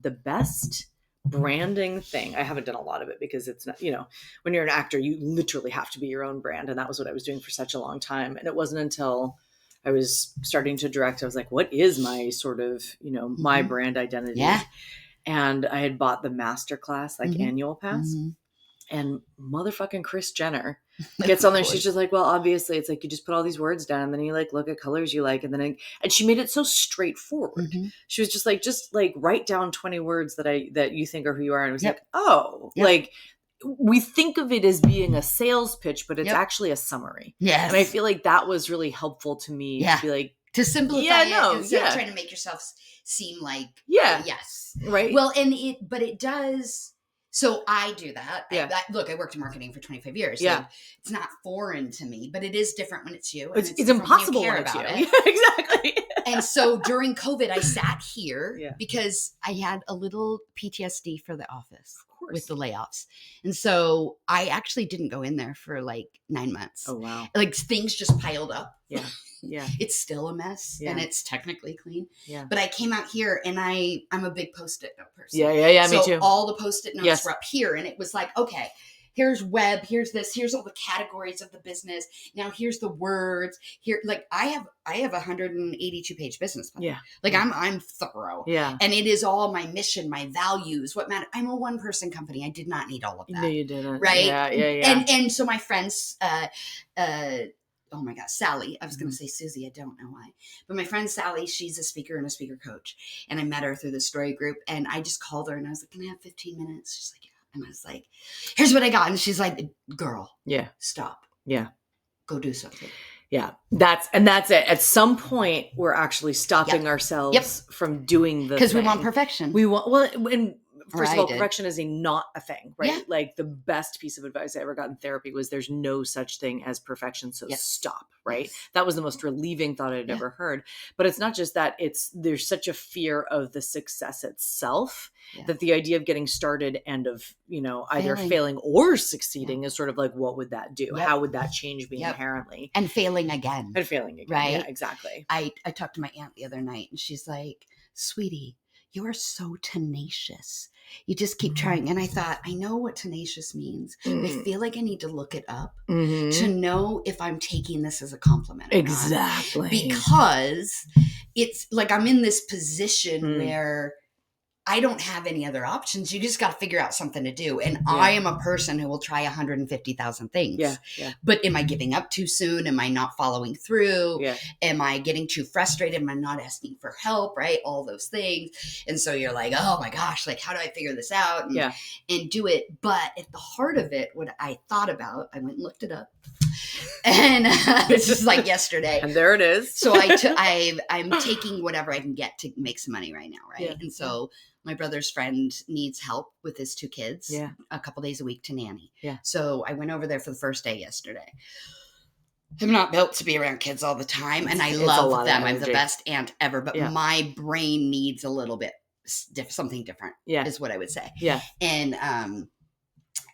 the best branding thing. I haven't done a lot of it because it's not, when you're an actor, you literally have to be your own brand. And that was what I was doing for such a long time. And it wasn't until I was starting to direct, I was like, what is my sort of, my brand identity? Yeah. And I had bought the masterclass, like annual pass. Mm-hmm. And motherfucking Kris Jenner gets on there. She's just like, well, obviously it's like, you just put all these words down and then you like look at colors you like. And then, and she made it so straightforward. Mm-hmm. She was just like write down 20 words that you think are who you are. And it was Yep. like, oh, Yep. like we think of it as being a sales pitch, but it's Yep. actually a summary. Yes. And I feel like that was really helpful to me to be like, to simplify it instead of trying to make yourself seem like, yes. Right. Well, but it does. So I do that. Yeah. Look, I worked in marketing for 25 years. Yeah. So it's not foreign to me, but it is different when it's you. It's impossible when it's you. Exactly. And so during COVID, I sat here because I had a little PTSD for the office with the layoffs. And so I actually didn't go in there for like 9 months. Oh, wow. Like things just piled up. Yeah. Yeah. It's still a mess and it's technically clean. Yeah. But I came out here and I'm a big Post-it note person. Yeah. So Me too. all the Post-it notes were up here and it was like, okay, here's web, here's this, here's all the categories of the business. Now here's the words here. Like I have a 182 page business plan. Yeah. Like I'm thorough. Yeah. And it is all my mission, my values, what matter. I'm a one person company. I did not need all of that. No, you didn't. Right. Yeah. And so my friends, oh my God, Sally. I was going to say Susie. I don't know why. But my friend Sally, she's a speaker and a speaker coach. And I met her through the story group. And I just called her and I was like, can I have 15 minutes? She's like, yeah. And I was like, here's what I got. And she's like, girl, stop. Yeah. Go do something. Yeah. That's it. At some point, we're actually stopping ourselves from doing the because we want perfection. We want, and first of all, perfection is not a thing, right? Yeah. Like the best piece of advice I ever got in therapy was there's no such thing as perfection. So stop, right? Yes. That was the most relieving thought I'd ever heard. But it's not just that, there's such a fear of the success itself that the idea of getting started and of, either failing or succeeding is sort of like, what would that do? How would that change me inherently? And failing again. Right? Yeah, exactly. I talked to my aunt the other night and she's like, sweetie, you are so tenacious. You just keep trying. And I thought, I know what tenacious means. I feel like I need to look it up to know if I'm taking this as a compliment. Exactly. Because it's like I'm in this position where I don't have any other options. You just got to figure out something to do. And I am a person who will try 150,000 things. Yeah. But am I giving up too soon? Am I not following through? Am I getting too frustrated? Am I not asking for help? Right? All those things. And so you're like, oh my gosh, like how do I figure this out and do it? But at the heart of it, what I thought about, I went and looked it up. And this is like yesterday. And there it is. So I'm taking whatever I can get to make some money right now. Right. Yeah. And so my brother's friend needs help with his 2 kids a couple days a week to nanny. Yeah. So I went over there for the first day yesterday. I'm not built to be around kids all the time. And I love them. I'm the best aunt ever. But my brain needs a little bit something different is what I would say. Yeah.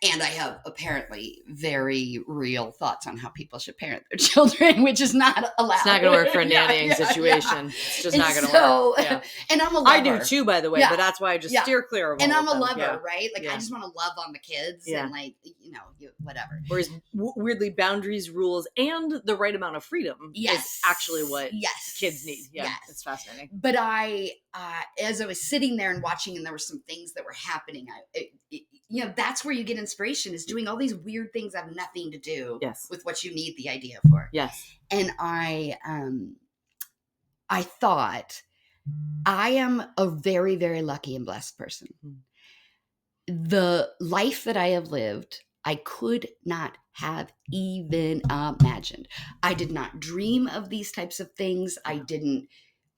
And I have apparently very real thoughts on how people should parent their children, which is not allowed. It's not going to work for a nannying situation. It's just not going to work. Yeah. And I'm a lover. I do too, by the way, but that's why I just steer clear of all and I'm of a them. lover, right? Like I just want to love on the kids and like, whatever. Whereas weirdly boundaries, rules, and the right amount of freedom is actually what kids need. Yeah, it's fascinating. But as I was sitting there and watching, and there were some things that were happening, that's where you get inspiration, is doing all these weird things that have nothing to do with what you need the idea for. Yes. And I thought I am a very, very lucky and blessed person. The life that I have lived, I could not have even imagined. I did not dream of these types of things. I didn't.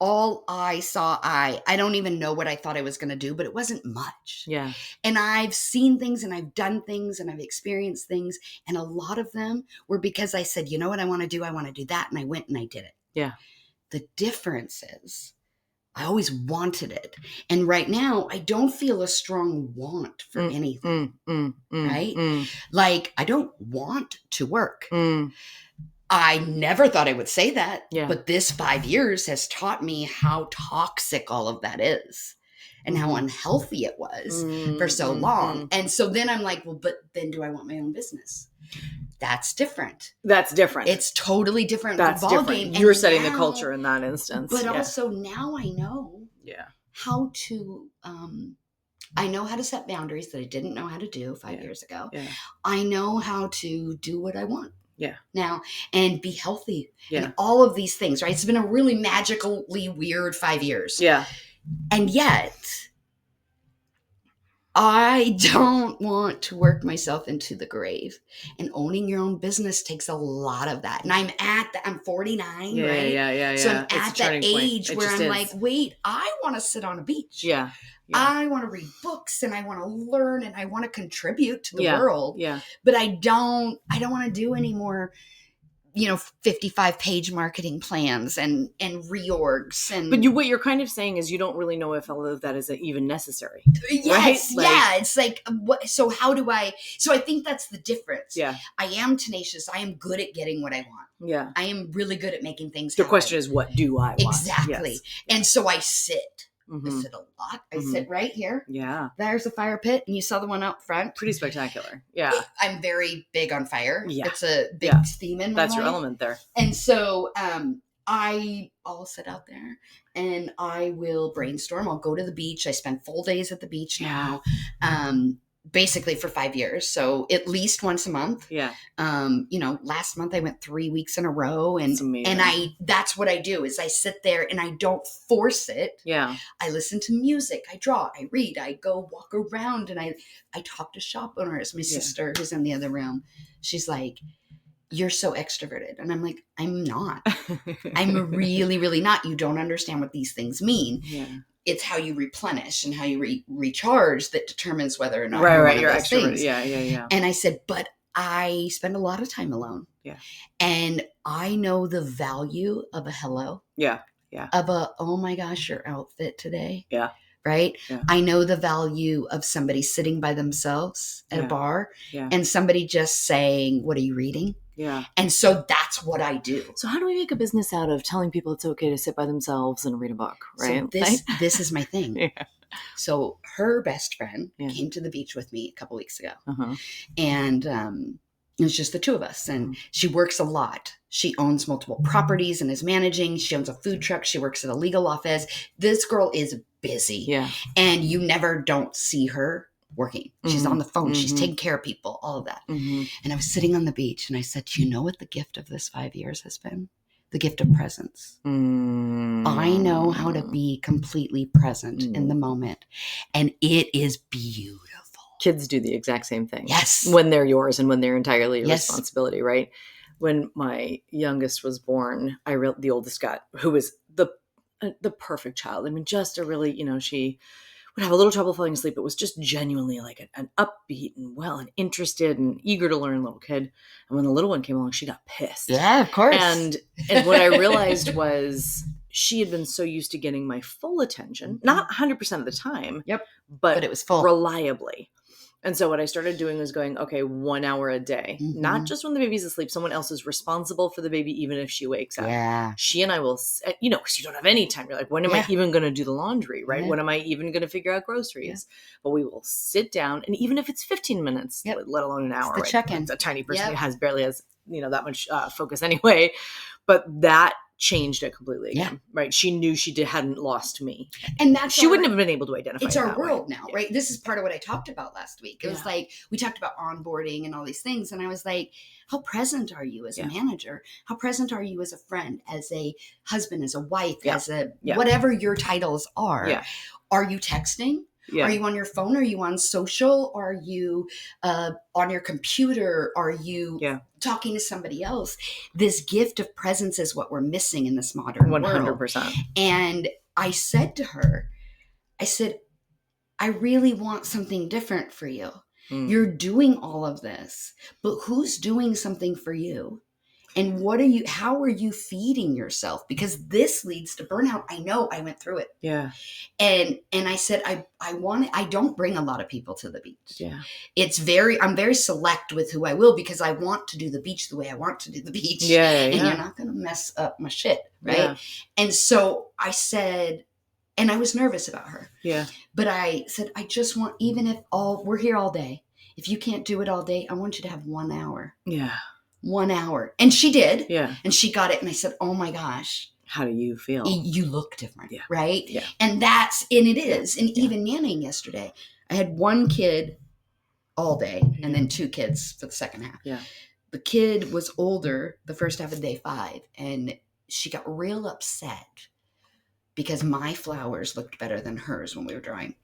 All I saw, I don't even know what I thought I was going to do, but it wasn't much. Yeah. And I've seen things and I've done things and I've experienced things. And a lot of them were because I said, you know what I want to do? I want to do that. And I went and I did it. Yeah. The difference is I always wanted it. And right now I don't feel a strong want for anything. Right? Like I don't want to work. I never thought I would say that, but this 5 years has taught me how toxic all of that is. and how unhealthy it was for so long. And so then I'm like, well, but then do I want my own business? That's different. It's totally different. That's different. You're setting the culture in that instance. But also now I know how to, I know how to set boundaries that I didn't know how to do 5 years ago. I know how to do what I want now and be healthy and all of these things, right? It's been a really magically weird 5 years. And yet I don't want to work myself into the grave, and owning your own business takes a lot of that. And I'm 49, right? So I'm at that age where I'm like, wait, I want to sit on a beach. I want to read books and I want to learn and I want to contribute to the world. But I don't want to do any more, 55-page marketing plans and reorgs. But what you're kind of saying is you don't really know if all of that is even necessary. Yes. Right? It's like, so how do so I think that's the difference. I am tenacious. I am good at getting what I want. I am really good at making things happen. The question is, what do I want? Exactly. And so I sit. I sit a lot. I sit right here. There's a fire pit, and you saw the one out front. Pretty spectacular. I'm very big on fire. It's a big theme in my life. That's your element there. And so I'll sit out there and I will brainstorm. I'll go to the beach. I spend full days at the beach now. Basically for 5 years. So at least once a month. Last month I went 3 weeks in a row, and that's what I do is I sit there and I don't force it. I listen to music, I draw, I read, I go walk around, and I talk to shop owners. My sister who's in the other room, she's like, you're so extroverted. And I'm like, I'm not. I'm really, really not. You don't understand what these things mean. It's how you replenish and how you recharge that determines whether or not you're extroverted. And I said, but I spend a lot of time alone. And I know the value of a hello. Of a, oh my gosh, your outfit today. Right? I know the value of somebody sitting by themselves at a bar and somebody just saying, what are you reading? And so that's what I do. So how do we make a business out of telling people it's okay to sit by themselves and read a book, right? So this is my thing. So her best friend came to the beach with me a couple weeks ago. And it was just the two of us. And she works a lot. She owns multiple properties and is managing. She owns a food truck. She works at a legal office. This girl is busy. And you never don't see her working. She's on the phone. She's taking care of people, all of that. And I was sitting on the beach and I said, do you know what the gift of this 5 years has been? The gift of presence. I know how to be completely present in the moment. And it is beautiful. Kids do the exact same thing. Yes. When they're yours and when they're entirely your responsibility, right? When my youngest was born, the oldest got, who was the perfect child. I mean, just a really, she would have a little trouble falling asleep. It was just genuinely like an upbeat and well and interested and eager to learn little kid. And when the little one came along, she got pissed. Yeah, of course. And what I realized was she had been so used to getting my full attention, not 100% of the time, but it was full, reliably. And so what I started doing was going, okay, 1 hour a day, not just when the baby's asleep. Someone else is responsible for the baby, even if she wakes up. She and I will, because you don't have any time. You're like, when am I even going to do the laundry, right? When am I even going to figure out groceries? But we will sit down, and even if it's 15 minutes, let alone an hour, it's the check-in. It's a tiny person who barely has, that much focus anyway. But that changed it completely again, right? She knew she hadn't lost me. And that's she wouldn't have been able to identify it's it our that world way. now, right? This is part of what I talked about last week. It was like, we talked about onboarding and all these things. And I was like, how present are you as a manager? How present are you as a friend, as a husband, as a wife, as a whatever your titles are? Are you texting? Are you on your phone? Are you on social? Are you on your computer? Are you talking to somebody else? This gift of presence is what we're missing in this modern 100%. World. And I said to her, I really want something different for you. You're doing all of this, but who's doing something for you? And how are you feeding yourself? Because this leads to burnout. I know, I went through it. And I said, I don't bring a lot of people to the beach. I'm very select with who I will, because I want to do the beach the way I want to do the beach. And you're not going to mess up my shit. Right. And so I said, And I was nervous about her. Yeah. But I said, I just want, even if we're here all day, if you can't do it all day, I want you to have 1 hour. Yeah. 1 hour. And she did. Yeah. And she got it. And I said, oh my gosh. How do you feel? You look different. Yeah. Right? Yeah. And it is. And even nannying yesterday, I had one kid all day and then 2 kids for the second half. Yeah. The kid was older the first half of day 5. And she got real upset because my flowers looked better than hers when we were drawing.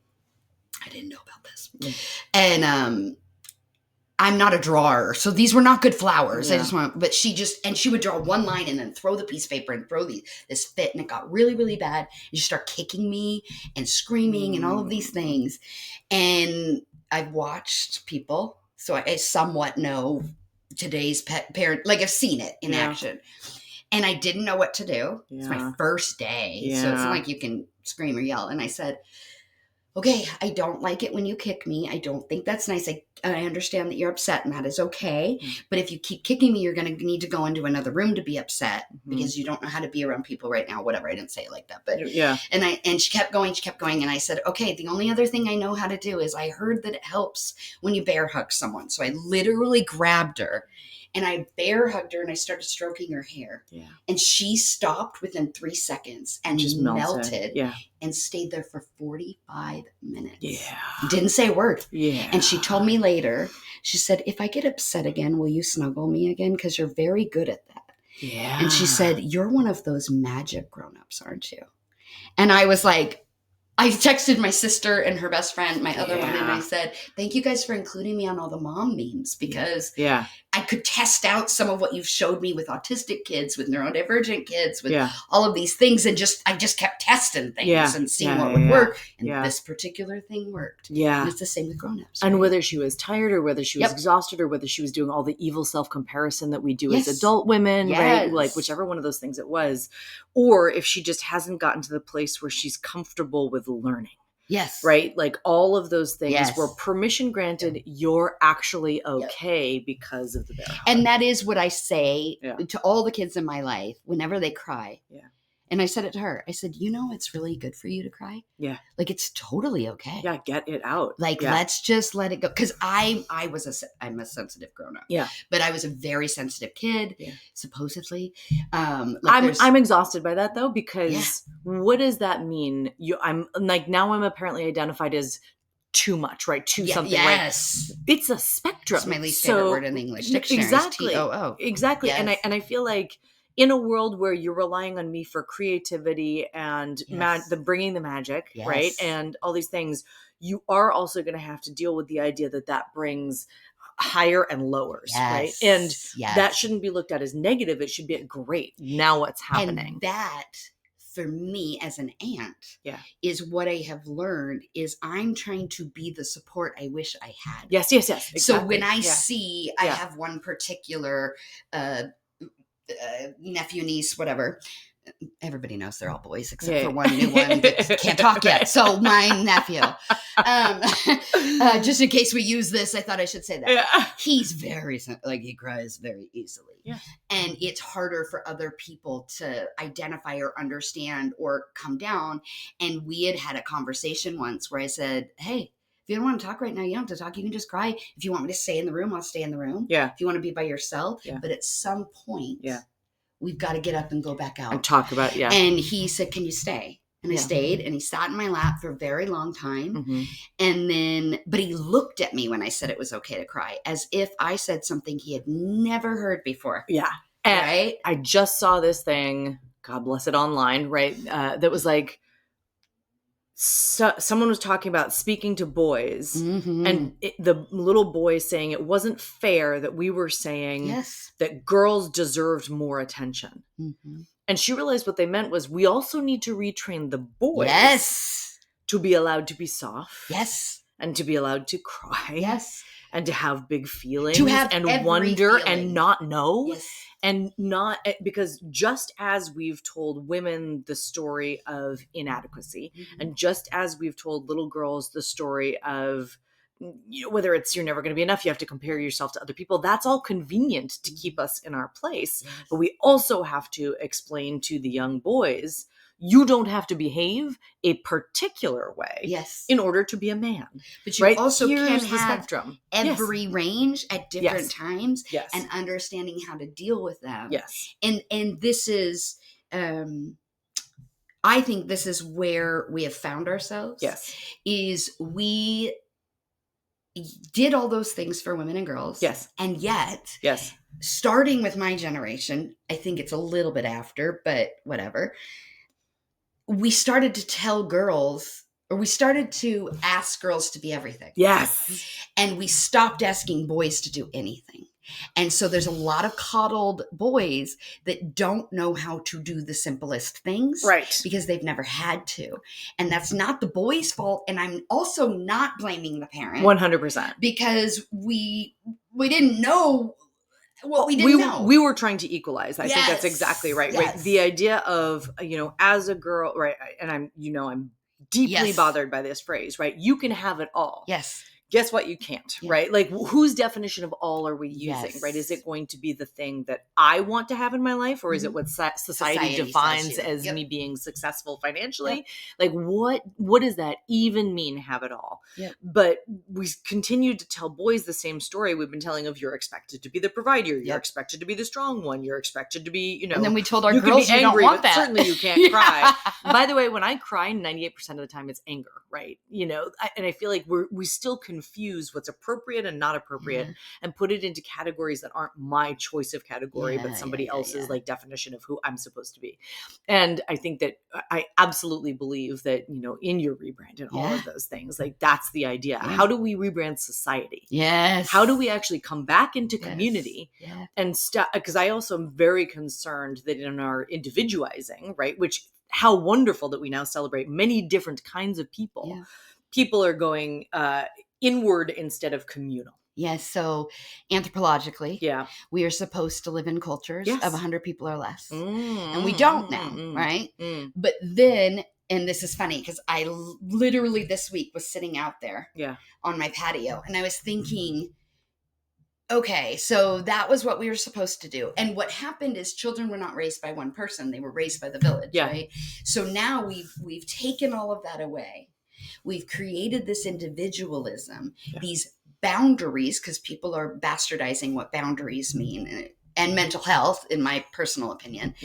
I didn't know about this. Yeah. And I'm not a drawer, so these were not good flowers. Yeah. But she would draw one line and then throw the piece of paper and throw this fit, and it got really, really bad. And she started kicking me and screaming and all of these things. And I've watched people, so I somewhat know today's pet parent, like I've seen it in action. And I didn't know what to do. Yeah. It's my first day, so it's not like you can scream or yell. And I said, okay, I don't like it when you kick me. I don't think that's nice. I understand that you're upset, and that is okay. Mm-hmm. But if you keep kicking me, you're going to need to go into another room to be upset because you don't know how to be around people right now. Whatever. I didn't say it like that, but yeah. And she kept going. And I said, okay, the only other thing I know how to do is I heard that it helps when you bear hug someone. So I literally grabbed her. And I bear hugged her and I started stroking her hair. Yeah. And she stopped within 3 seconds and just melted and stayed there for 45 minutes. Yeah. Didn't say a word. Yeah. And she told me later, she said, if I get upset again, will you snuggle me again? Because you're very good at that. Yeah. And she said, you're one of those magic grown-ups, aren't you? And I was like, I texted my sister and her best friend, my other one, and I said, thank you guys for including me on all the mom memes because I could test out some of what you've showed me with autistic kids, with neurodivergent kids, with all of these things. And I just kept testing things and seeing what would work. And this particular thing worked. Yeah. And it's the same with grown-ups. And whether she was tired or whether she was exhausted or whether she was doing all the evil self-comparison that we do as adult women, right? Like whichever one of those things it was. Or if she just hasn't gotten to the place where she's comfortable with learning. Yes. Right? Like all of those things were permission granted. You're actually okay because of the bear hug. And that is what I say to all the kids in my life whenever they cry. Yeah. And I said it to her. I said, it's really good for you to cry. Yeah. Like it's totally okay. Yeah. Get it out. Like, let's just let it go. Cause I'm a sensitive grown up. Yeah. But I was a very sensitive kid, supposedly. I'm exhausted by that though, because what does that mean? I'm apparently identified as too much, right? Something, yes. Right? It's a spectrum. It's my least favorite word in the English dictionary. Exactly. T-O-O. Exactly. Yes. And I feel like, in a world where you're relying on me for creativity and bringing the magic, right? And all these things, you are also going to have to deal with the idea that brings higher and lowers, right? And that shouldn't be looked at as negative. It should be great. Now what's happening? And that, for me as an aunt, is what I have learned is I'm trying to be the support I wish I had. Yes. Exactly. So when I see, I have one particular nephew, niece, whatever. Everybody knows they're all boys except for one new one that can't talk yet. So my nephew, just in case we use this, I thought I should say that. Yeah. He's very, he cries very easily. Yeah. And it's harder for other people to identify or understand or come down. And we had a conversation once where I said, hey, if you don't want to talk right now, you don't have to talk. You can just cry. If you want me to stay in the room, I'll stay in the room. Yeah. If you want to be by yourself. Yeah. But at some point, we've got to get up and go back out. And talk about, And he said, can you stay? And I stayed, and he sat in my lap for a very long time. Mm-hmm. And then, but he looked at me when I said it was okay to cry, as if I said something he had never heard before. Yeah. And right? I just saw this thing, God bless it, online, right? That was like, someone was talking about speaking to boys and the little boy saying it wasn't fair that we were saying that girls deserved more attention. Mm-hmm. And she realized what they meant was we also need to retrain the boys to be allowed to be soft. Yes. And to be allowed to cry. Yes. And to have big feelings and wonder and not know. Yes. And not because just as we've told women the story of inadequacy, and just as we've told little girls the story of, whether it's you're never going to be enough, you have to compare yourself to other people. That's all convenient to keep us in our place. Yes. But we also have to explain to the young boys, you don't have to behave a particular way in order to be a man. But you also Here's can the have spectrum. every range at different times Yes. and understanding how to deal with them. Yes. And this is, I think this is where we have found ourselves. Yes. Is we did all those things for women and girls. Yes. And yet, starting with my generation, I think it's a little bit after, but whatever, we started to tell girls, or we started to ask girls to be everything. Yes. And we stopped asking boys to do anything. And so there's a lot of coddled boys that don't know how to do the simplest things. Right. Because they've never had to. And that's not the boy's fault. And I'm also not blaming the parent. 100%. Because we didn't know what we didn't know. We were trying to equalize. I think that's exactly right. Yes. Right. The idea of, as a girl, right. And I'm deeply bothered by this phrase, right? You can have it all. Yes. Guess what? You can't, right? Like, whose definition of all are we using, right? Is it going to be the thing that I want to have in my life, or is it what society defines as me being successful financially? Like, what does that even mean, have it all? But we continue to tell boys the same story we've been telling of, you're expected to be the provider, you're expected to be the strong one, you're expected to be, And then we told our girls, you don't want that. Certainly you can't cry. By the way, when I cry, 98% of the time it's anger, right? And I feel like we still confuse what's appropriate and not appropriate and put it into categories that aren't my choice of category, but somebody else's like definition of who I'm supposed to be. And I think that I absolutely believe that, in your rebrand and all of those things, like that's the idea. How do we rebrand society? Yes. How do we actually come back into community and because I also am very concerned that in our individualizing, right, which how wonderful that we now celebrate many different kinds of people. People are going inward instead of communal. Yes. So anthropologically, we are supposed to live in cultures of 100 people or less. And we don't now, right? But then, and this is funny because I literally this week was sitting out there on my patio and I was thinking, okay, so that was what we were supposed to do. And what happened is children were not raised by one person. They were raised by the village, right? So now we've taken all of that away. We've created this individualism, these boundaries, because people are bastardizing what boundaries mean, and mental health, in my personal opinion.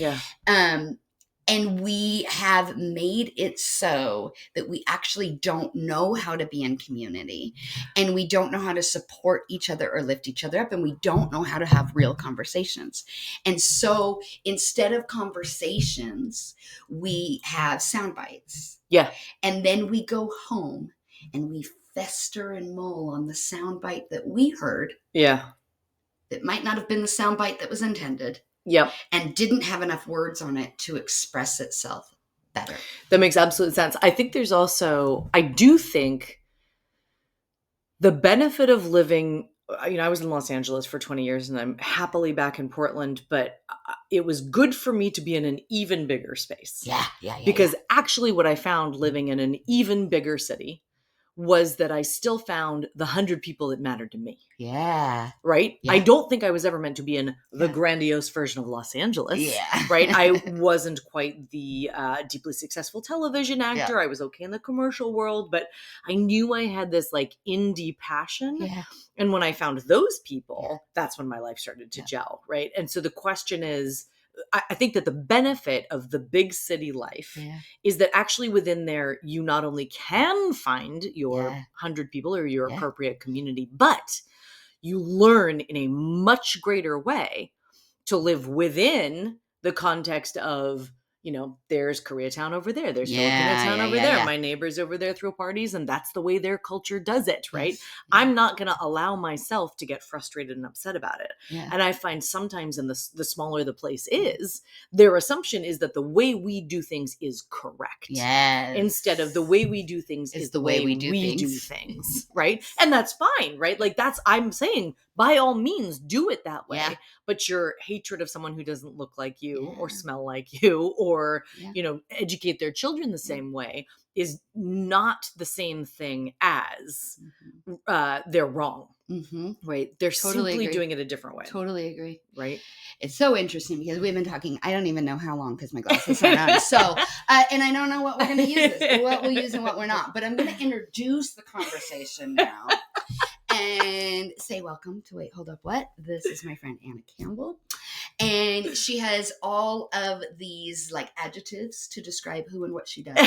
And we have made it so that we actually don't know how to be in community, and we don't know how to support each other or lift each other up, and we don't know how to have real conversations. And so instead of conversations, we have sound bites. And then we go home and we fester and mull on the sound bite that we heard. That might not have been the sound bite that was intended. And didn't have enough words on it to express itself better. That makes absolute sense. I think there's also, I do think the benefit of living, I was in Los Angeles for 20 years and I'm happily back in Portland, but it was good for me to be in an even bigger space. Because actually what I found living in an even bigger city was that I still found the 100 people that mattered to me. Right? I don't think I was ever meant to be in the grandiose version of Los Angeles. Right? I wasn't quite the deeply successful television actor. I was okay in the commercial world, but I knew I had this like indie passion. And when I found those people, that's when my life started to gel. Right? And so the question is, I think that the benefit of the big city life is that actually within there, you not only can find your 100 people or your appropriate community, but you learn in a much greater way to live within the context of, there's Koreatown over there. There's Filipino over there. My neighbors over there throw parties, and that's the way their culture does it, right? I'm not going to allow myself to get frustrated and upset about it. And I find sometimes in the smaller the place is, their assumption is that the way we do things is correct. Instead of the way we do things is the way we do things, right? And that's fine, right? Like I'm saying, by all means, do it that way. But your hatred of someone who doesn't look like you or smell like you or, educate their children the same way is not the same thing as they're wrong. Right? They're simply doing it a different way. Totally agree. Right? It's so interesting because we've been talking, I don't even know how long because my glasses aren't on. So, and I don't know what we're going to use what we'll use and what we're not. But I'm going to introduce the conversation now and say welcome to Wait, Hold Up, What? This is my friend Anna Campbell. And she has all of these like adjectives to describe who and what she does.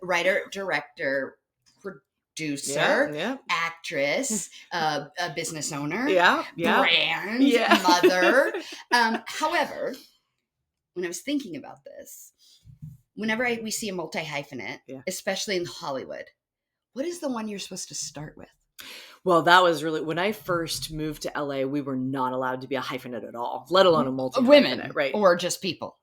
Writer, director, producer, actress, a business owner, brand, mother. However, when I was thinking about this, whenever we see a multi-hyphenate, especially in Hollywood, what is the one you're supposed to start with? Well, that was really, when I first moved to LA, we were not allowed to be a hyphenate at all, let alone a multi-hyphenate, women, right? Or just people.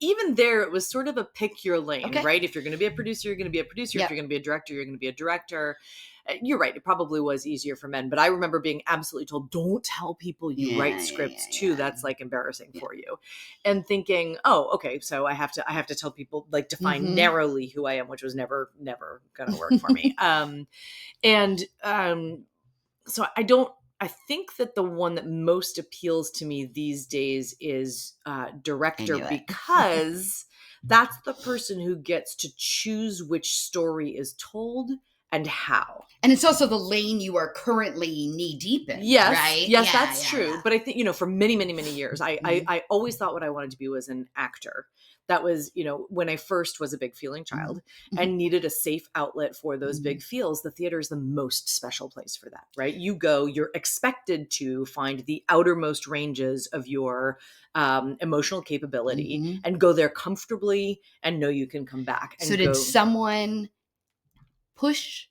Even there, it was sort of a pick your lane, right? If you're going to be a producer, you're going to be a producer. If you're going to be a director, you're going to be a director. You're right. It probably was easier for men, but I remember being absolutely told, don't tell people you write scripts too. That's like embarrassing for you. And thinking, oh, okay. So I have to tell people, like, define narrowly who I am, which was never going to work for me. So I think that the one that most appeals to me these days is director, because that's the person who gets to choose which story is told and how. And it's also the lane you are currently knee deep in, right? Yes, that's true. But I think, for many, many, many years, I always thought what I wanted to be was an actor. That was, when I first was a big feeling child and needed a safe outlet for those big feels, the theater is the most special place for that, right? You're expected to find the outermost ranges of your emotional capability and go there comfortably and know you can come back. And so did someone push?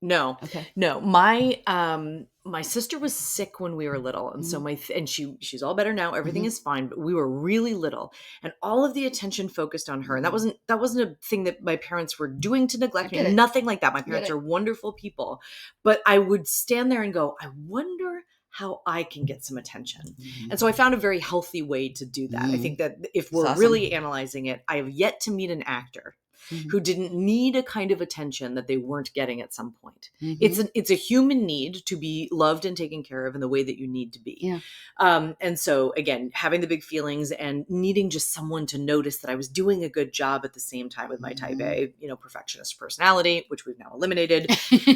No. Okay. No. My sister was sick when we were little, and so she's all better now. Everything is fine, but we were really little, and all of the attention focused on her. And that wasn't a thing that my parents were doing to neglect me. Nothing like that. My parents are wonderful people, but I would stand there and go, I wonder how I can get some attention. And so I found a very healthy way to do that. I think that if we're really analyzing it, I have yet to meet an actor who didn't need a kind of attention that they weren't getting at some point. It's a human need to be loved and taken care of in the way that you need to be. And so again, having the big feelings and needing just someone to notice that I was doing a good job at the same time with my type A, perfectionist personality, which we've now eliminated.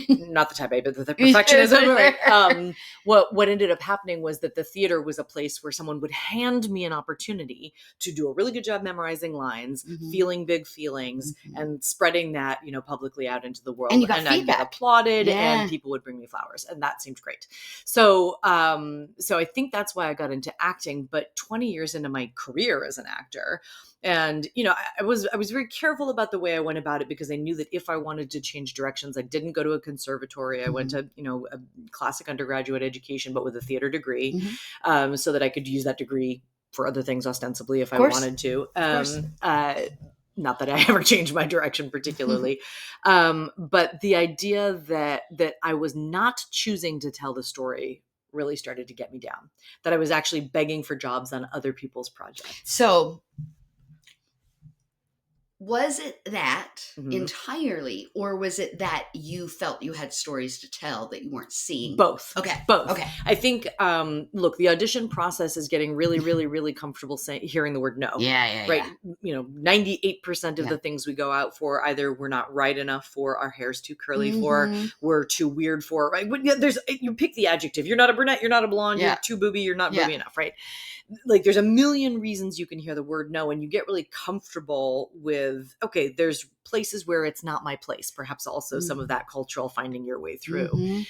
Not the type A, but the perfectionism. Right? What ended up happening was that the theater was a place where someone would hand me an opportunity to do a really good job memorizing lines, feeling big feelings, and spreading that, publicly out into the world. And you got feedback. I'd get applauded and people would bring me flowers, and that seemed great. So I think that's why I got into acting. But 20 years into my career as an actor, and, I was very careful about the way I went about it, because I knew that if I wanted to change directions, I didn't go to a conservatory. I went to, a classic undergraduate education, but with a theater degree, so that I could use that degree for other things ostensibly if I wanted to. Not that I ever changed my direction particularly, but the idea that I was not choosing to tell the story really started to get me down, that I was actually begging for jobs on other people's projects. So was it that entirely, or was it that you felt you had stories to tell that you weren't seeing? Both. Okay. Both. Okay. I think, look, the audition process is getting really, really, really comfortable hearing the word no. Yeah. Right. 98% of the things we go out for, either we're not right enough for, our hair's too curly for, we're too weird for, right? You pick the adjective. You're not a brunette. You're not a blonde. You're too booby. You're not booby enough. Right. Like, there's a million reasons you can hear the word no, and you get really comfortable with, okay, there's places where it's not my place. Perhaps also some of that cultural finding your way through,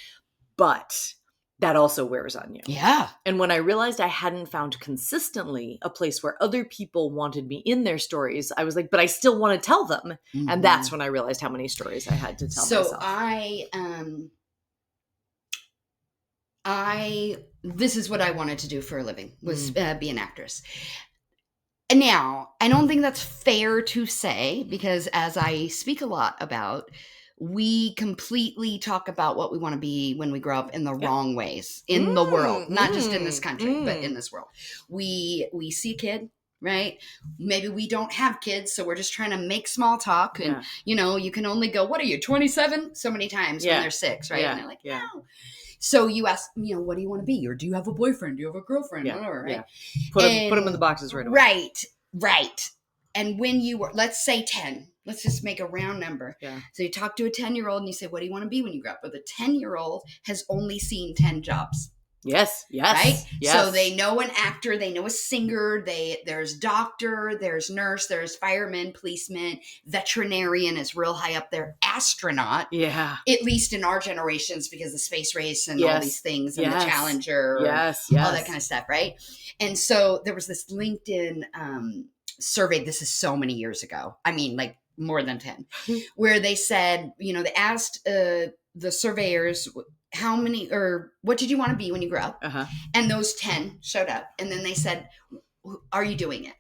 but that also wears on you. Yeah. And when I realized I hadn't found consistently a place where other people wanted me in their stories, I was like, but I still want to tell them. And that's when I realized how many stories I had to tell myself. This is what I wanted to do for a living, was be an actress. And now, I don't think that's fair to say, because as I speak a lot about, we completely talk about what we want to be when we grow up in the wrong ways in the world, not just in this country, but in this world. We see a kid right? Maybe we don't have kids, so we're just trying to make small talk. And, you can only go, what are you, 27? So many times when they're 6, right? And they're like, no. So you ask, what do you want to be? Or do you have a boyfriend? Do you have a girlfriend? Whatever, right? Put them in the boxes right away. Right. And when you were, let's say 10, let's just make a round number. Yeah. So you talk to a 10-year-old and you say, what do you want to be when you grow up? But the 10-year-old has only seen 10 jobs. Yes. Right? Yes. So they know an actor, they know a singer, there's doctor, there's nurse, there's fireman, policeman, veterinarian is real high up there, astronaut. Yeah. At least in our generations, because the space race and all these things and the Challenger, all that kind of stuff, right? And so there was this LinkedIn survey, this is so many years ago, I mean like more than 10, where they said, they asked the surveyors, how many, or what did you want to be when you grew up? And those 10 showed up. And then they said, are you doing it?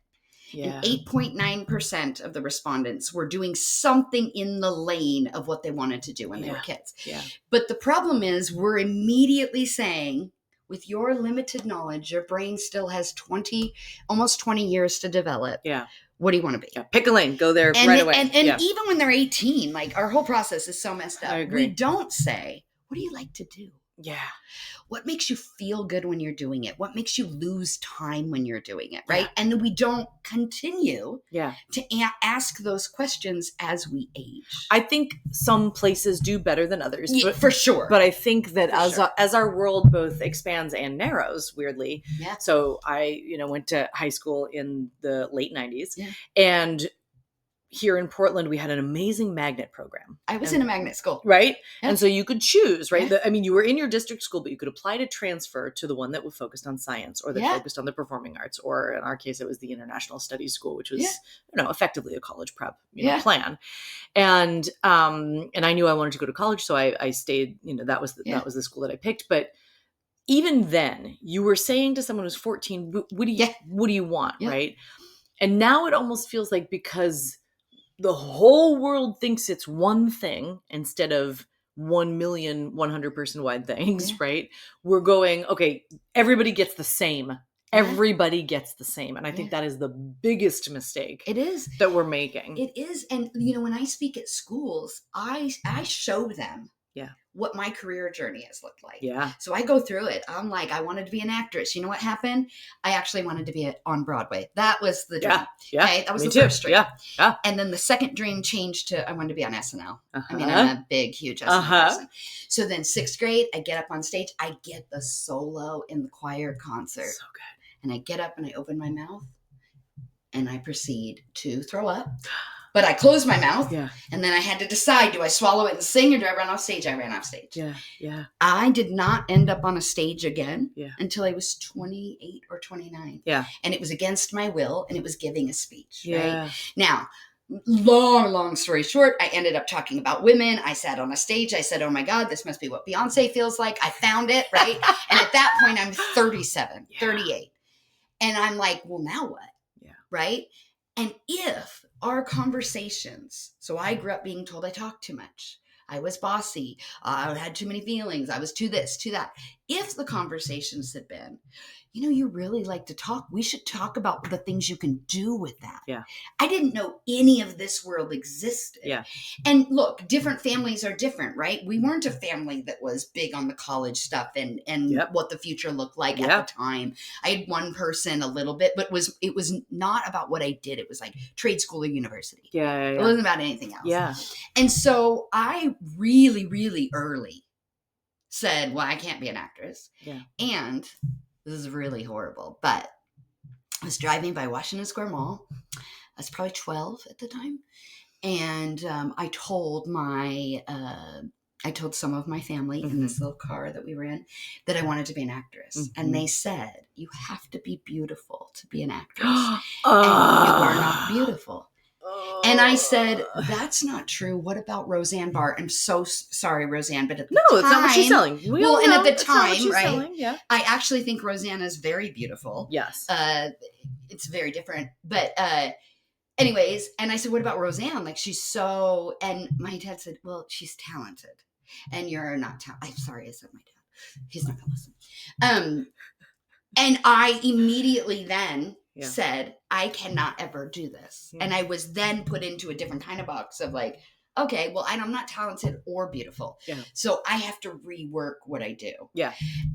And 8.9% of the respondents were doing something in the lane of what they wanted to do when they were kids. But the problem is we're immediately saying, with your limited knowledge, your brain still has almost 20 years to develop. What do you want to be? Pick a lane, go there right away. And even when they're 18, like our whole process is so messed up. I agree. We don't say, what do you like to do? Yeah. What makes you feel good when you're doing it? What makes you lose time when you're doing it? Right. And we don't continue to ask those questions as we age. I think some places do better than others. But, for sure. But I think that as our world both expands and narrows, weirdly. Yeah. So I, went to high school in the late 90s. Yeah. And here in Portland, we had an amazing magnet program. I was in a magnet school. Right? Yeah. And so you could choose, right? Yeah. You were in your district school, but you could apply to transfer to the one that was focused on science or that focused on the performing arts. Or in our case, it was the International Studies School, which was, effectively a college prep plan. And I knew I wanted to go to college. So I stayed, that was the school that I picked. But even then, you were saying to someone who's 14, what do you want, right? And now it almost feels like because the whole world thinks it's one thing instead of 1 million 100-person wide things, right? We're going, okay, everybody gets the same. Everybody gets the same. And I think that is the biggest mistake. It is. That we're making. It is. And, when I speak at schools, I show them what my career journey has looked like. Yeah. So I go through it. I'm like, I wanted to be an actress. You know what happened? I actually wanted to be on Broadway. That was the dream. Yeah. Okay? That was the first dream. Yeah. And then the second dream changed to I wanted to be on SNL. I mean, I'm a big, huge SNL person. So then 6th grade, I get up on stage. I get the solo in the choir concert. So good. And I get up and I open my mouth and I proceed to throw up. But I closed my mouth, and then I had to decide, do I swallow it and sing, or do I run off stage? I ran off stage. Yeah. I did not end up on a stage again until I was 28 or 29. Yeah. And it was against my will, and it was giving a speech, right? Now, long story short, I ended up talking about women. I sat on a stage. I said, oh my God, this must be what Beyonce feels like. I found it, right? And at that point, I'm 37, 38. And I'm like, well, now what? Yeah. Right? And if our conversations, so I grew up being told I talked too much. I was bossy. I had too many feelings. I was too this, too that. If the conversations had been, you really like to talk. We should talk about the things you can do with that. Yeah. I didn't know any of this world existed. Yeah. And look, different families are different, right? We weren't a family that was big on the college stuff and what the future looked like at the time. I had one person a little bit, but it was not about what I did. It was like trade school or university. Yeah. It wasn't about anything else. Yeah. And so I really, really early said, well, I can't be an actress. Yeah. And this is really horrible, but I was driving by Washington Square Mall. I was probably 12 at the time. And I told some of my family in this little car that we were in that I wanted to be an actress. Mm-hmm. And they said, you have to be beautiful to be an actress. And you are not beautiful. And I said, that's not true. What about Roseanne Barr? I'm so sorry, Roseanne, but at the time... No, it's not what she's selling. And at the time, right, selling, I actually think Roseanne is very beautiful. Yes. It's very different. But anyways, and I said, what about Roseanne? Like, she's so... And my dad said, well, she's talented. And you're not talented. I'm sorry, I said my dad. He's not going to listen. And I immediately then said, I cannot ever do this. And I was then put into a different kind of box of like, okay, well, I'm not talented or beautiful. So I have to rework what I do.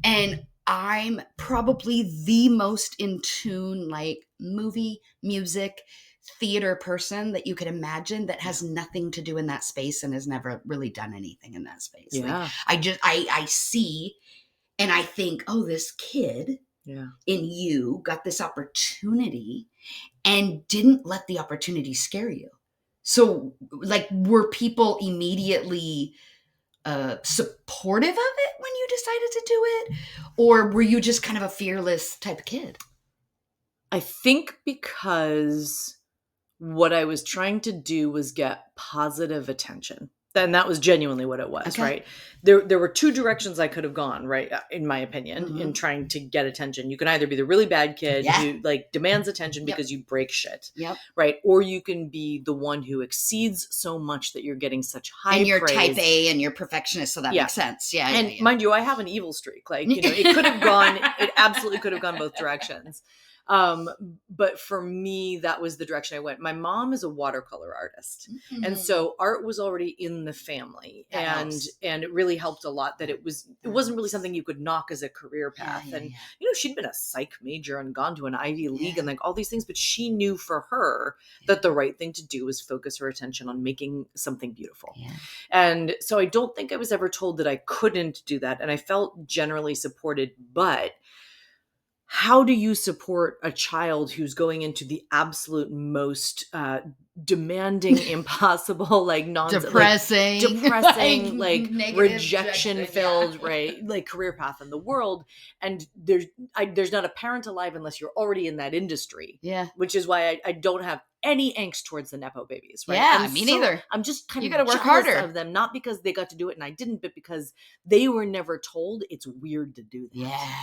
And I'm probably the most in tune, like movie, music, theater person that you could imagine that has nothing to do in that space and has never really done anything in that space. Like, I see and I think, oh, this kid in you got this opportunity and didn't let the opportunity scare you. So like, were people immediately supportive of it when you decided to do it? Or were you just kind of a fearless type of kid? I think because what I was trying to do was get positive attention. And that was genuinely what it was, right? There were two directions I could have gone, right? In my opinion, in trying to get attention. You can either be the really bad kid who like demands attention because you break shit, right? Or you can be the one who exceeds so much that you're getting such high and you're praise. type A and you're perfectionist, so that makes sense. And mind you, I have an evil streak. Like, you know, it could have gone, it absolutely could have gone both directions. But for me, that was the direction I went. My mom is a watercolor artist. And so art was already in the family, and it really helped a lot that it wasn't really something you could knock as a career path. You know, she'd been a psych major and gone to an Ivy League and like all these things, but she knew for her that the right thing to do was focus her attention on making something beautiful. And so I don't think I was ever told that I couldn't do that. And I felt generally supported, but how do you support a child who's going into the absolute most demanding, impossible, like depressing, like rejection filled, right? Like career path in the world. And there's not a parent alive unless you're already in that industry. Which is why I don't have any angst towards the Nepo babies, right? Me neither. I'm just kind of gotta work harder of them, not because they got to do it and I didn't, but because they were never told it's weird to do that.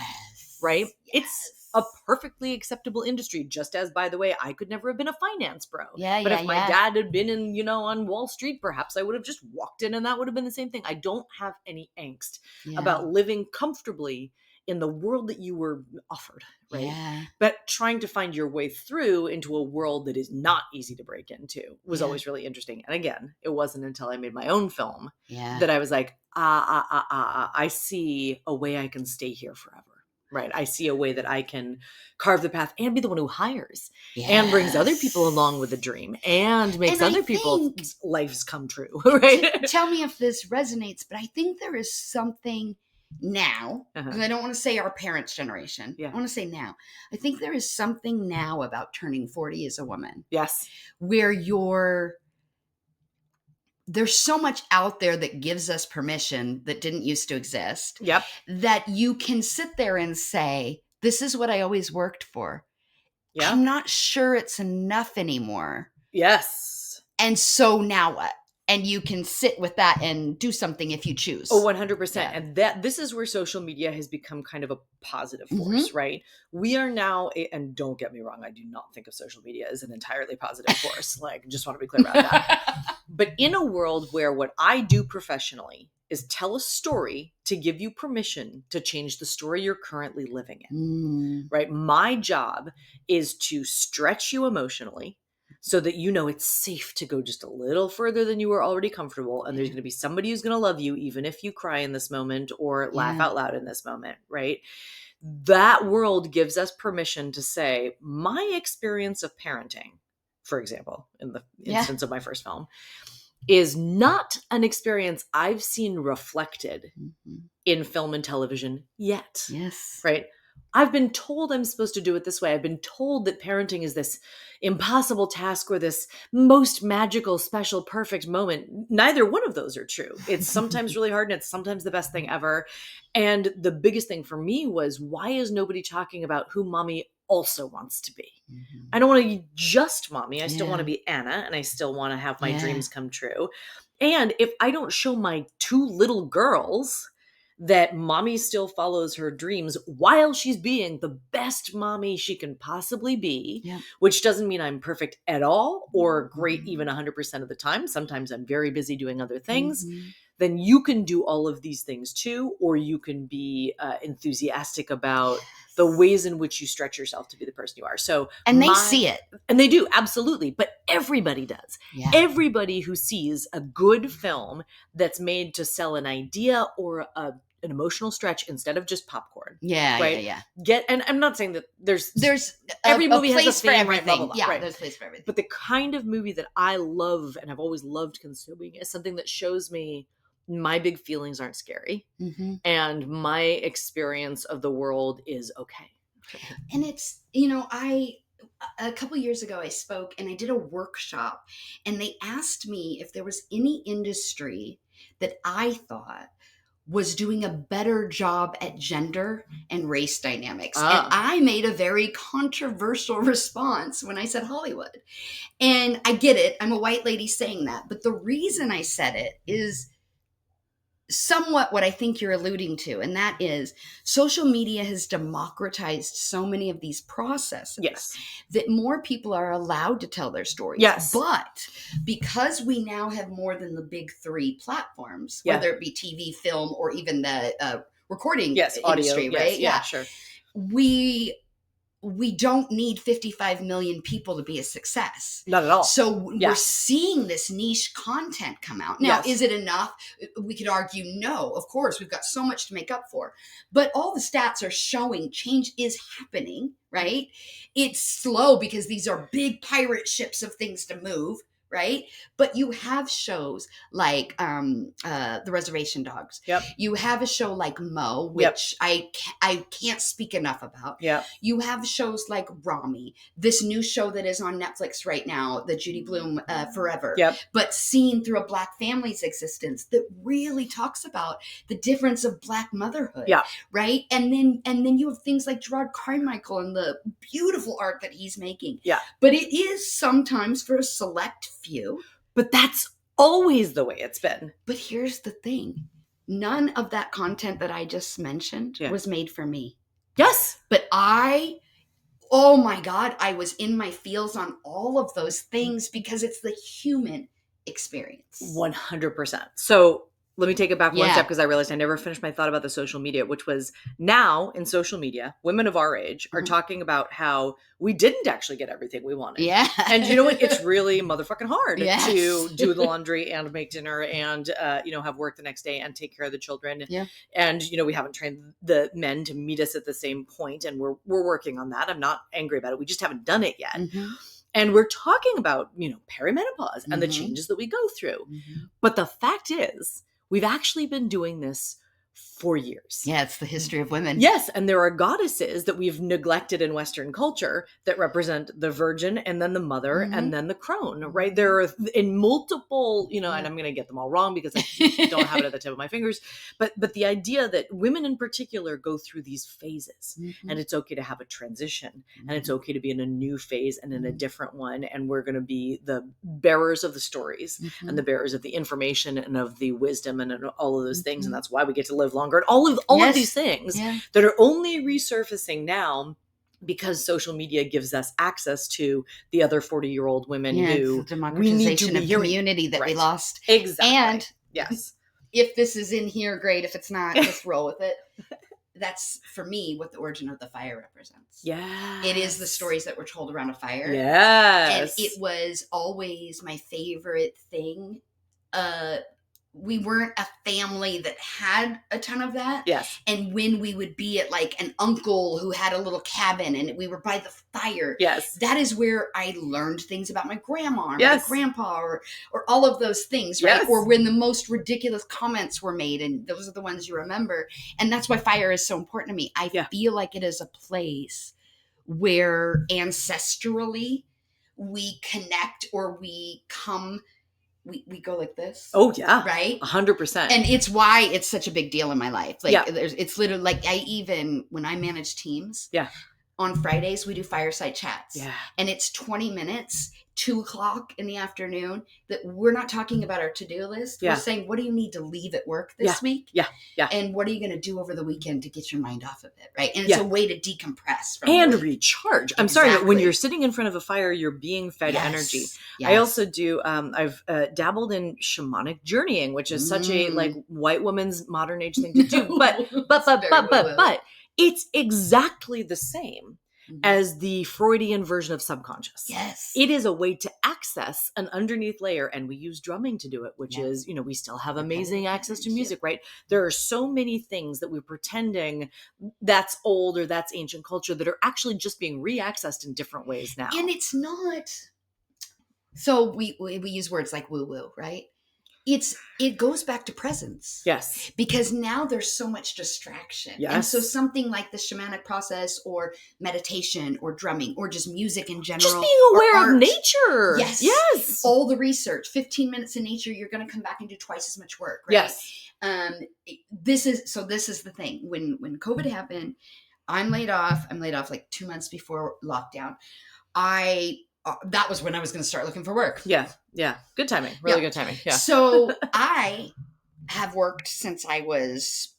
Right? It's a perfectly acceptable industry, just as, by the way, I could never have been a finance bro. But if my dad had been in, you know, on Wall Street, perhaps I would have just walked in and that would have been the same thing. I don't have any angst about living comfortably in the world that you were offered, right? But trying to find your way through into a world that is not easy to break into was always really interesting. And again, it wasn't until I made my own film that I was like, I see a way I can stay here forever. Right. I see a way that I can carve the path and be the one who hires and brings other people along with a dream and makes other people's lives come true. Right. Tell me if this resonates, but I think there is something now, because I don't want to say our parents' generation. I want to say now. I think there is something now about turning 40 as a woman. Where there's so much out there that gives us permission that didn't used to exist. That you can sit there and say, this is what I always worked for. I'm not sure it's enough anymore. And so now what? And you can sit with that and do something if you choose. 100%. And this is where social media has become kind of a positive force, right? We are now, and don't get me wrong, I do not think of social media as an entirely positive force. Like, just want to be clear about that. But in a world where what I do professionally is tell a story to give you permission to change the story you're currently living in, right? My job is to stretch you emotionally, so that you know it's safe to go just a little further than you were already comfortable. And there's going to be somebody who's going to love you, even if you cry in this moment or laugh out loud in this moment, right? That world gives us permission to say, my experience of parenting, for example, in the instance of my first film, is not an experience I've seen reflected in film and television yet. Right? I've been told I'm supposed to do it this way. I've been told that parenting is this impossible task or this most magical, special, perfect moment. Neither one of those are true. It's sometimes really hard and it's sometimes the best thing ever. And the biggest thing for me was, why is nobody talking about who mommy also wants to be? I don't want to be just mommy. I still want to be Anna, and I still want to have my dreams come true. And if I don't show my two little girls that mommy still follows her dreams while she's being the best mommy she can possibly be, which doesn't mean I'm perfect at all or great even 100% of the time. Sometimes I'm very busy doing other things. Then you can do all of these things too, or you can be enthusiastic about the ways in which you stretch yourself to be the person you are. So, and they see it. And they do, absolutely. But everybody does. Yeah. Everybody who sees a good film that's made to sell an idea or an emotional stretch instead of just popcorn. Yeah, right? Yeah. And I'm not saying that there's every movie place has a theme, for everything. Right, blah, blah, blah, yeah, right. there's a place for everything. But the kind of movie that I love and I've always loved consuming is something that shows me my big feelings aren't scary, and my experience of the world is okay. And it's, a couple years ago I spoke and I did a workshop, and they asked me if there was any industry that I thought was doing a better job at gender and race dynamics. And I made a very controversial response when I said Hollywood. And I get it. I'm a white lady saying that. But the reason I said it is somewhat what I think you're alluding to, and that is social media has democratized so many of these processes that more people are allowed to tell their stories. Yes. But because we now have more than the big three platforms, whether it be TV, film, or even the recording industry, audio, right? Yeah, sure. We don't need 55 million people to be a success. Not at all. So we're seeing this niche content come out. Now, is it enough? We could argue no. Of course, we've got so much to make up for. But all the stats are showing change is happening, right? It's slow because these are big pirate ships of things to move, right? But you have shows like The Reservation Dogs. Yep. You have a show like Mo, which I can't speak enough about. Yep. You have shows like Rami, this new show that is on Netflix right now, the Judy Blume Forever, but seen through a Black family's existence that really talks about the difference of Black motherhood, right? And then you have things like Gerard Carmichael and the beautiful art that he's making. Yeah. But it is sometimes for a select few. But that's always the way it's been. But here's the thing. None of that content that I just mentioned was made for me. Yes. But oh my God, I was in my feels on all of those things because it's the human experience. 100%. So let me take it back one step, because I realized I never finished my thought about the social media, which was now in social media, women of our age are talking about how we didn't actually get everything we wanted. Yeah. And you know what? It's really motherfucking hard to do the laundry and make dinner and, have work the next day and take care of the children. Yeah. And, we haven't trained the men to meet us at the same point, and we're working on that. I'm not angry about it. We just haven't done it yet. And we're talking about, perimenopause and the changes that we go through. But the fact is, we've actually been doing this for years. Yeah, it's the history of women. Yes, and there are goddesses that we've neglected in Western culture that represent the virgin and then the mother and then the crone, right? There are in multiple, and I'm going to get them all wrong because I don't have it at the tip of my fingers, but the idea that women in particular go through these phases, and it's okay to have a transition, and it's okay to be in a new phase and in a different one, and we're going to be the bearers of the stories and the bearers of the information and of the wisdom and all of those things, and that's why we get to live longer. And all of these things that are only resurfacing now because social media gives us access to the other 40-year-old women who it's the democratization of community that we lost. Exactly. And yes, if this is in here, great. If it's not, just roll with it. That's, for me, what the origin of the fire represents. Yeah, it is the stories that were told around a fire. Yes, and it was always my favorite thing. We weren't a family that had a ton of that. Yes. And when we would be at like an uncle who had a little cabin and we were by the fire. Yes. That is where I learned things about my grandma or my grandpa or all of those things, right? Yes. Or when the most ridiculous comments were made, and those are the ones you remember. And that's why fire is so important to me. I feel like it is a place where ancestrally we connect or we come. We go like this. Oh yeah. Right? 100%. And it's why it's such a big deal in my life. Like it's literally like when I manage teams. Yeah. On Fridays we do fireside chats. Yeah. And it's 20 minutes, 2:00 in the afternoon, that we're not talking about our to-do list. We're saying, what do you need to leave at work this week? Yeah. Yeah. And what are you going to do over the weekend to get your mind off of it? Right. And it's a way to decompress and recharge. I'm sorry, when you're sitting in front of a fire, you're being fed energy. Yes. I also do, I've dabbled in shamanic journeying, which is such a like white woman's modern age thing to do. But It's exactly the same as the Freudian version of subconscious. Yes. It is a way to access an underneath layer, and we use drumming to do it, which is, we still have amazing access to music, right? There are so many things that we're pretending that's old or that's ancient culture that are actually just being re-accessed in different ways now. And it's not... So we use words like woo-woo, right? It goes back to presence. Yes. Because now there's so much distraction. Yes. And so something like the shamanic process or meditation or drumming or just music in general. Just being aware of nature. Yes. Yes. All the research, 15 minutes in nature, you're going to come back and do twice as much work, right? Yes. This is the thing. When COVID happened, I'm laid off like 2 months before lockdown. That was when I was going to start looking for work. Yeah. Yeah. Good timing. Really good timing. Yeah. So I have worked since I was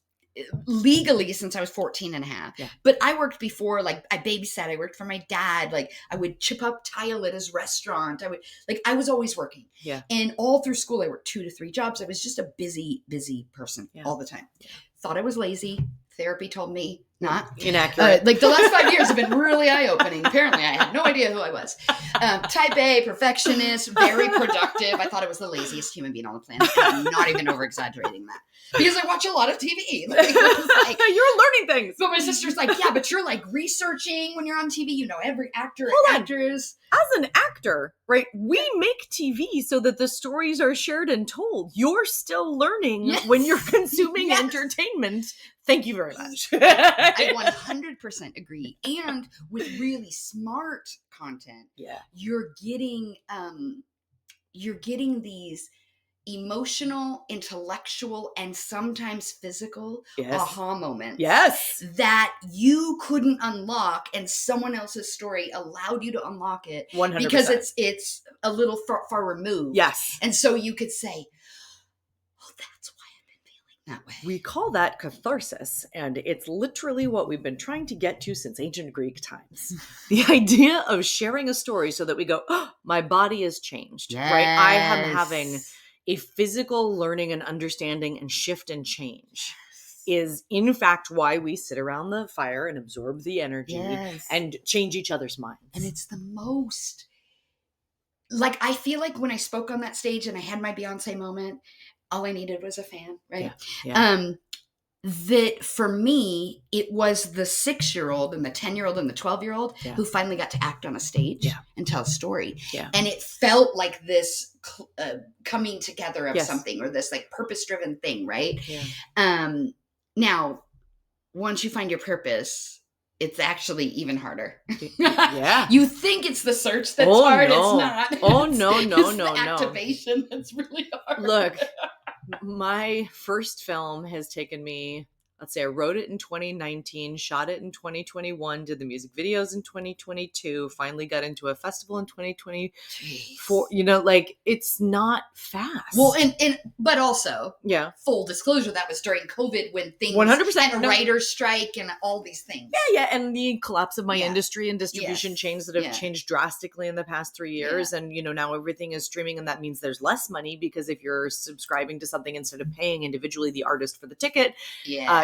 legally since I was 14 and a half. Yeah. But I worked before, like I babysat, I worked for my dad. Like I would chip up tile at his restaurant. I was always working. Yeah. And all through school, I worked 2 to 3 jobs. I was just a busy person all the time. Yeah. Thought I was lazy. Therapy told me not. Inaccurate. Like the last 5 years have been really eye-opening. Apparently, I had no idea who I was. Type A, perfectionist, very productive. I thought I was the laziest human being on the planet. I'm not even over-exaggerating that. Because I watch a lot of TV. You're learning things. So my sister's like, yeah, but you're like researching when you're on TV. You know every actor and actress. As an actor, right, we make TV so that the stories are shared and told. You're still learning when you're consuming entertainment. Thank you very much. I 100% agree. And with really smart content, you're getting these emotional, intellectual, and sometimes physical aha moments. Yes. That you couldn't unlock, and someone else's story allowed you to unlock it. 100%. Because it's a little far removed. Yes. And so you could say, oh, that's why I've been feeling that way. We call that catharsis, and it's literally what we've been trying to get to since ancient Greek times. The idea of sharing a story so that we go, oh, my body has changed, right? I am having a physical learning and understanding and shift and change is in fact why we sit around the fire and absorb the energy and change each other's minds. And it's the most, like, I feel like when I spoke on that stage and I had my Beyonce moment, all I needed was a fan, right? Yeah. That for me, it was the 6-year-old and the 10-year-old and the 12-year-old who finally got to act on a stage and tell a story. Yeah. And it felt like this coming together of something, or this like purpose-driven thing, right? Yeah. Now, once you find your purpose, it's actually even harder. Yeah. You think it's the search that's hard. No. It's not. Oh, no. It's the activation that's really hard. Look, my first film has taken me, let's say I wrote it in 2019, shot it in 2021, did the music videos in 2022, finally got into a festival in 2024. Jeez. It's not fast. Well, but also, full disclosure, that was during COVID when things 100% and a writer's strike and all these things. Yeah, and the collapse of my industry and distribution chains that have changed drastically in the past 3 years. And, now everything is streaming, and that means there's less money, because if you're subscribing to something instead of paying individually the artist for the ticket,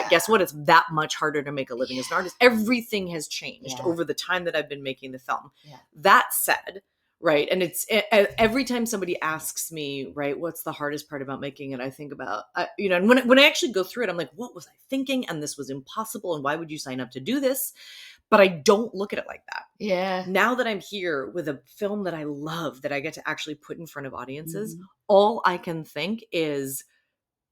guess what? It's that much harder to make a living as an artist. Everything has changed over the time that I've been making the film. Yeah. That said, right, and it's every time somebody asks me, right, what's the hardest part about making it, I think about, and when I actually go through it, I'm like, what was I thinking? And this was impossible. And why would you sign up to do this? But I don't look at it like that. Yeah. Now that I'm here with a film that I love, that I get to actually put in front of audiences, all I can think is,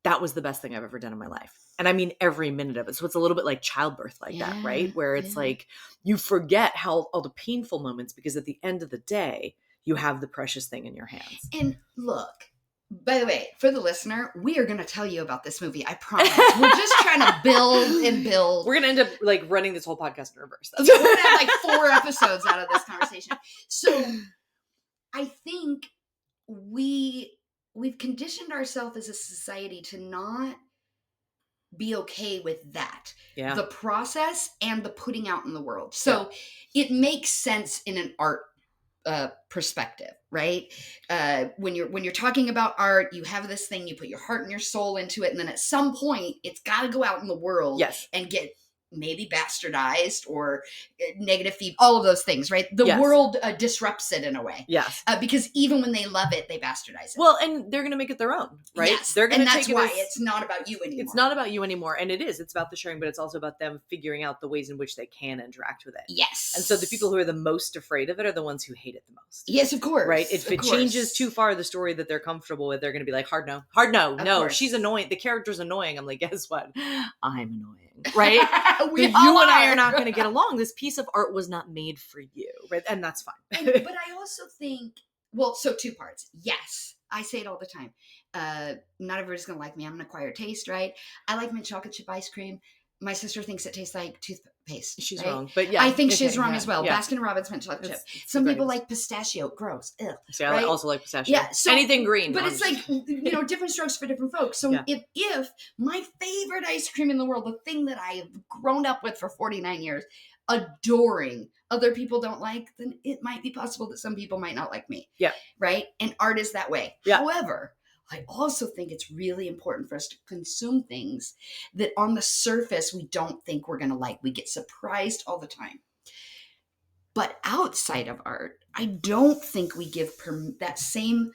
that was the best thing I've ever done in my life. And I mean every minute of it. So it's a little bit like childbirth that, right? Where it's like you forget all the painful moments, because at the end of the day, you have the precious thing in your hands. And look, by the way, for the listener, we are going to tell you about this movie. I promise. We're just trying to build and build. We're going to end up like running this whole podcast in reverse. We're going to have like 4 episodes out of this conversation. So I think we've conditioned ourselves as a society to not be okay with that. Yeah. The process and the putting out in the world. So it makes sense in an art perspective, right? When you're talking about art, you have this thing, you put your heart and your soul into it, and then at some point it's got to go out in the world and get maybe bastardized or negative feedback, all of those things, right? The world disrupts it in a way. Yes. Because even when they love it, they bastardize it. Well, and they're going to make it their own, right? Yes. They're going and to that's take why it as, it's not about you anymore. It's not about you anymore. And it is. It's about the sharing, but it's also about them figuring out the ways in which they can interact with it. Yes. And so the people who are the most afraid of it are the ones who hate it the most. Yes, of course. Right? If it changes too far the story that they're comfortable with, they're going to be like, hard no. She's annoying. The character's annoying. I'm like, guess what? I'm annoying. Right? You and I are not going to get along. This piece of art was not made for you. Right? And that's fine. But I also think, well, so two parts. Yes. I say it all the time. Not everybody's going to like me. I'm an acquired taste, right? I like mint chocolate chip ice cream. My sister thinks it tastes like toothpaste. She's right? wrong. But yeah. I think she's wrong as well. Yeah. Baskin Robbins mint chocolate chip. Some people like pistachio. Gross. Ugh. See, I also like pistachio. Yeah. So, anything green. But it's like, different strokes for different folks. So if my favorite ice cream in the world, the thing that I have grown up with for 49 years, adoring, other people don't like, then it might be possible that some people might not like me. Yeah. Right? And art is that way. Yeah. However, I also think it's really important for us to consume things that on the surface we don't think we're going to like. We get surprised all the time. But outside of art, I don't think we give that same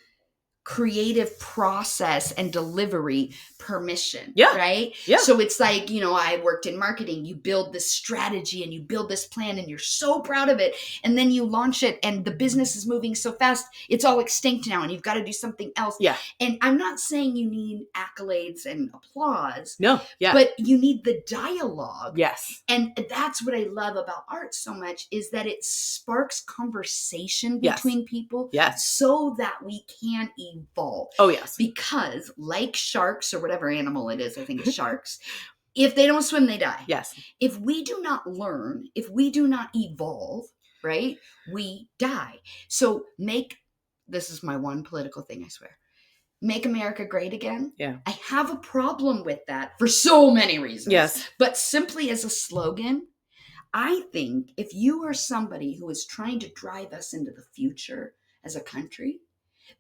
creative process and delivery permission. Yeah. Right? Yeah. So it's like, I worked in marketing. You build this strategy and you build this plan and you're so proud of it. And then you launch it and the business is moving so fast. It's all extinct now and you've got to do something else. Yeah. And I'm not saying you need accolades and applause. No. Yeah. But you need the dialogue. Yes. And that's what I love about art so much is that it sparks conversation between people. Yes. So that we can evolve. Oh, yes. Because like sharks or whatever animal it is, I think it's sharks, if they don't swim, they die. Yes. If we do not learn, if we do not evolve, right, we die. So this is my one political thing, I swear. Make America great again. Yeah. I have a problem with that for so many reasons. Yes. But simply as a slogan, I think if you are somebody who is trying to drive us into the future as a country,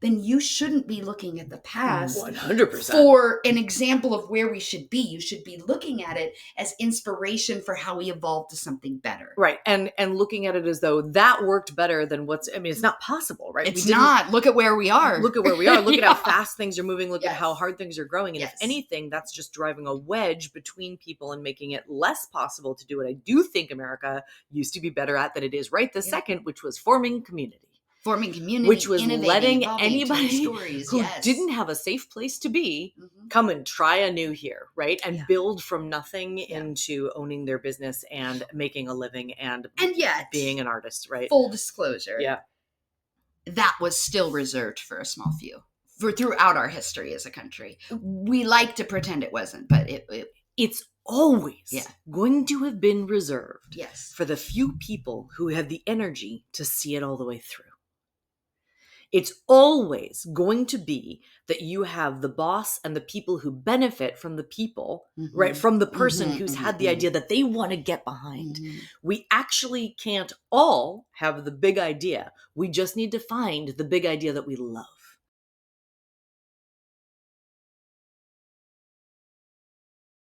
then you shouldn't be looking at the past 100% for an example of where we should be. You should be looking at it as inspiration for how we evolve to something better. Right. And looking at it as though that worked better than it's not possible, right? It's not. Look at where we are. Look at where we are. Look at how fast things are moving. Look at how hard things are growing. And if anything, that's just driving a wedge between people and making it less possible to do what I do think America used to be better at than it is right this second, which was forming community. Which was letting anybody who didn't have a safe place to be come and try anew here, right? And build from nothing into owning their business and making a living and yet, being an artist, right? Full disclosure. Yeah. That was still reserved for a small few throughout our history as a country. We like to pretend it wasn't, but it's always going to have been reserved yes. for the few people who have the energy to see it all the way through. It's always going to be that you have the boss and the people who benefit from the people, mm-hmm. right? From the person mm-hmm, who's mm-hmm. had the idea that they want to get behind. Mm-hmm. We actually can't all have the big idea. We just need to find the big idea that we love.